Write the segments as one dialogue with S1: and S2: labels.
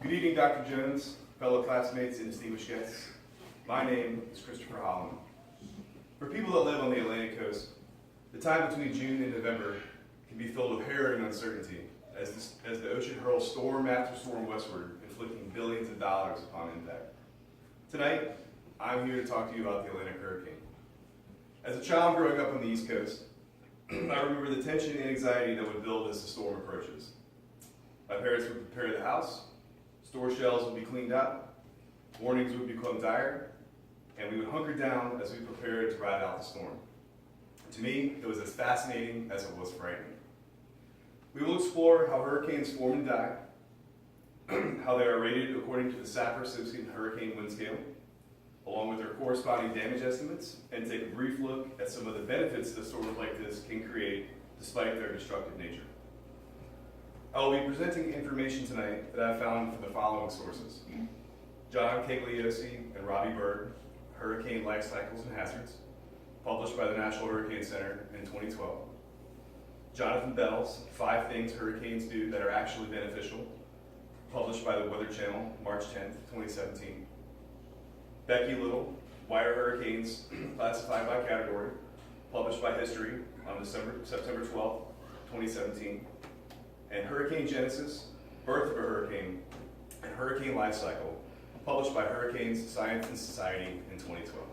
S1: Good evening, Dr. Jones, fellow classmates, and distinguished guests. My name is Christopher Holland. For people that live on the Atlantic coast, the time between June and November can be filled with harrowing uncertainty as the ocean hurls storm after storm westward, inflicting billions of dollars upon impact. Tonight, I'm here to talk to you about the Atlantic hurricane. As a child growing up on the East Coast, I remember the tension and anxiety that would build as the storm approaches. My parents would prepare the house, store shelves would be cleaned out, warnings would become dire, and we would hunker down as we prepared to ride out the storm. To me, it was as fascinating as it was frightening. We will explore how hurricanes form and die, how they are rated according to the Saffir-Simpson Hurricane Wind Scale, along with their corresponding damage estimates, and take a brief look at some of the benefits that storms like this can create despite their destructive nature. I will be presenting information tonight that I found from the following sources: John Cagliosi and Robbie Berg, Hurricane Life Cycles and Hazards, published by the National Hurricane Center in 2012. Jonathan Bell's 5 Things Hurricanes Do That Are Actually Beneficial, published by the Weather Channel, March 10th, 2017. Becky Little, Why Are Hurricanes Classified by Category, published by History on September 12th, 2017. And Hurricane Genesis, Birth of a Hurricane, and Hurricane Life Cycle, published by Hurricanes Science and Society in 2012.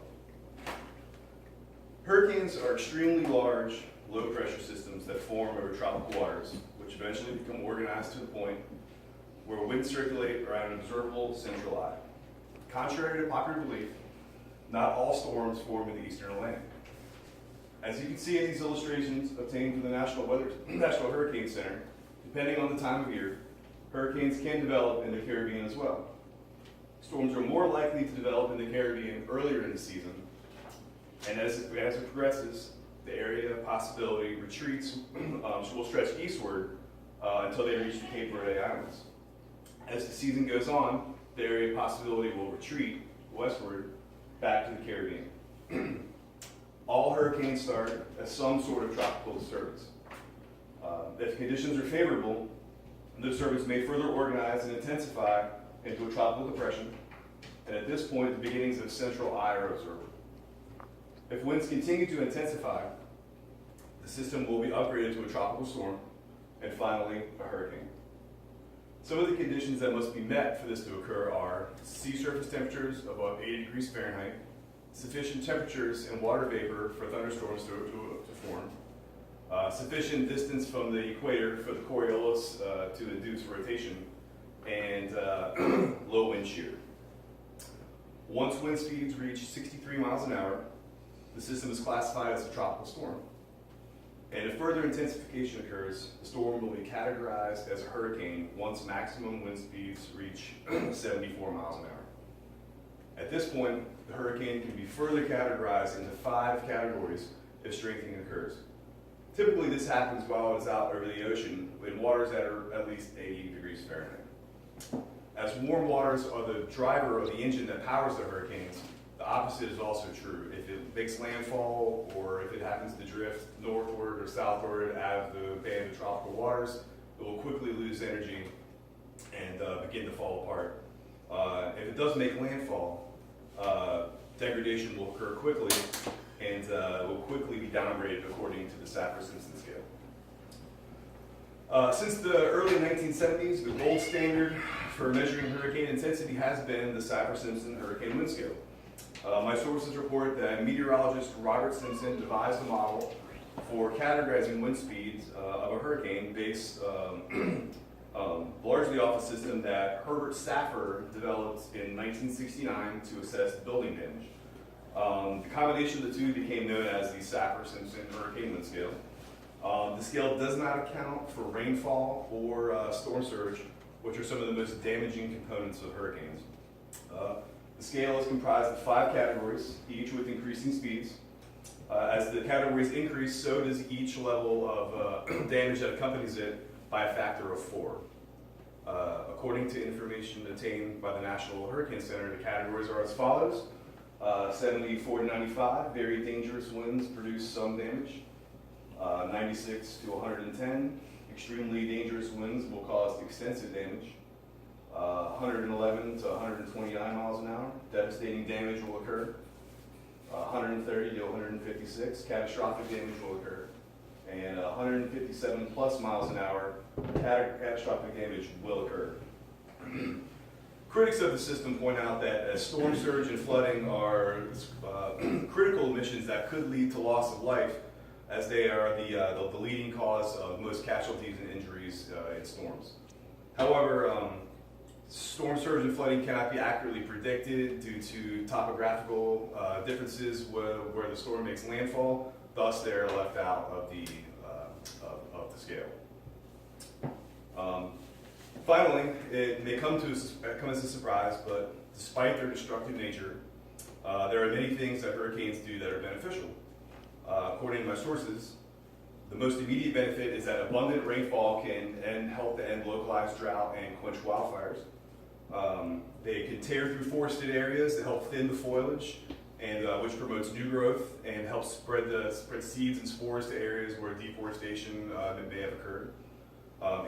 S1: Hurricanes are extremely large, low-pressure systems that form over tropical waters, which eventually become organized to the point where winds circulate around an observable central eye. Contrary to popular belief, not all storms form in the eastern Atlantic. As you can see in these illustrations obtained from the National Hurricane Center, depending on the time of year, hurricanes can develop in the Caribbean as well. Storms are more likely to develop in the Caribbean earlier in the season, and as it progresses, the area of possibility retreats will stretch eastward until they reach the Cape Verde Islands. As the season goes on, the area of possibility will retreat westward back to the Caribbean. All hurricanes start as some sort of tropical disturbance. If conditions are favorable, the disturbance may further organize and intensify into a tropical depression, and at this point, the beginnings of central eye are observed. If winds continue to intensify, the system will be upgraded to a tropical storm, and finally, a hurricane. Some of the conditions that must be met for this to occur are sea surface temperatures above 80 degrees Fahrenheit, sufficient temperatures and water vapor for thunderstorms to form, sufficient distance from the equator for the Coriolis to induce rotation, and low wind shear. Once wind speeds reach 63 miles an hour, the system is classified as a tropical storm. And if further intensification occurs, the storm will be categorized as a hurricane once maximum wind speeds reach 74 miles an hour. At this point, the hurricane can be further categorized into 5 categories if strengthening occurs. Typically, this happens while it's out over the ocean in waters that are at least 80 degrees Fahrenheit. As warm waters are the driver of the engine that powers the hurricanes, the opposite is also true. If it makes landfall or if it happens to drift northward or southward out of the band of tropical waters, it will quickly lose energy and begin to fall apart. If it does make landfall, degradation will occur quickly and will quickly be downgraded according to the Saffir-Simpson scale. Since the early 1970s, the gold standard for measuring hurricane intensity has been the Saffir-Simpson Hurricane Wind Scale. My sources report that meteorologist Robert Simpson devised a model for categorizing wind speeds of a hurricane based largely off a system that Herbert Saffir developed in 1969 to assess building damage. The combination of the two became known as the Saffir-Simpson Hurricane Wind Scale. The scale does not account for rainfall or storm surge, which are some of the most damaging components of hurricanes. The scale is comprised of 5 categories, each with increasing speeds. As the categories increase, so does each level of damage that accompanies it by a factor of 4. According to information obtained by the National Hurricane Center, the categories are as follows. 74 to 95, very dangerous winds produce some damage. 96 to 110, extremely dangerous winds will cause extensive damage. 111 to 129 miles an hour. Devastating damage will occur. 130 to 156, catastrophic damage will occur. And 157 plus miles an hour, catastrophic damage will occur. Critics of the system point out that as storm surge and flooding are critical emissions that could lead to loss of life, as they are the leading cause of most casualties and injuries in storms. However, storm surge and flooding cannot be accurately predicted due to topographical differences where the storm makes landfall. Thus, they are left out of the scale. Finally, it may come as a surprise, but despite their destructive nature, there are many things that hurricanes do that are beneficial. According to my sources, the most immediate benefit is that abundant rainfall can help to end localized drought and quench wildfires. They can tear through forested areas to help thin the foliage, and which promotes new growth and helps spread seeds and spores to areas where deforestation may have occurred,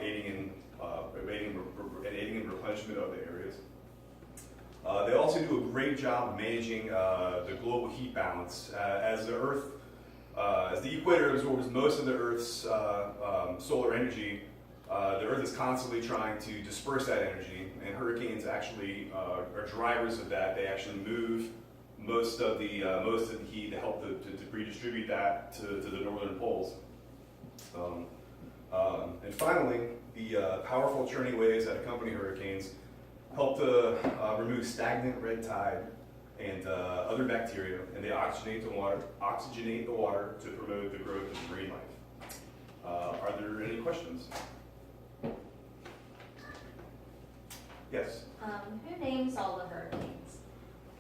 S1: aiding in replenishment of the areas. They also do a great job of managing the global heat balance. As the equator absorbs most of the Earth's solar energy, the Earth is constantly trying to disperse that energy, and hurricanes actually are drivers of that. They actually move most of the heat to help to redistribute that to the northern poles. And finally, the powerful churning waves that accompany hurricanes help to remove stagnant red tide and other bacteria, and they oxygenate the water to promote the growth of marine life. Are there any questions? Yes.
S2: Who names all the hurricanes?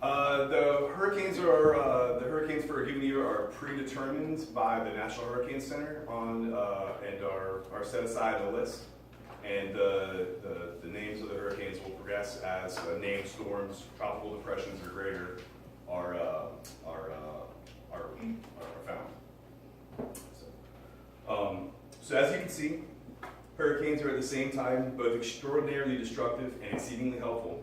S1: The hurricanes for a given year are predetermined by the National Hurricane Center and are set aside on the list. And the names of the hurricanes will progress as named storms, tropical depressions, or greater are found. So as you can see, hurricanes are at the same time both extraordinarily destructive and exceedingly helpful.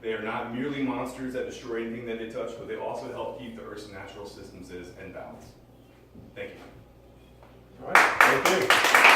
S1: They are not merely monsters that destroy anything that they touch, but they also help keep the Earth's natural systems in balance. Thank you.
S3: All right, thank you.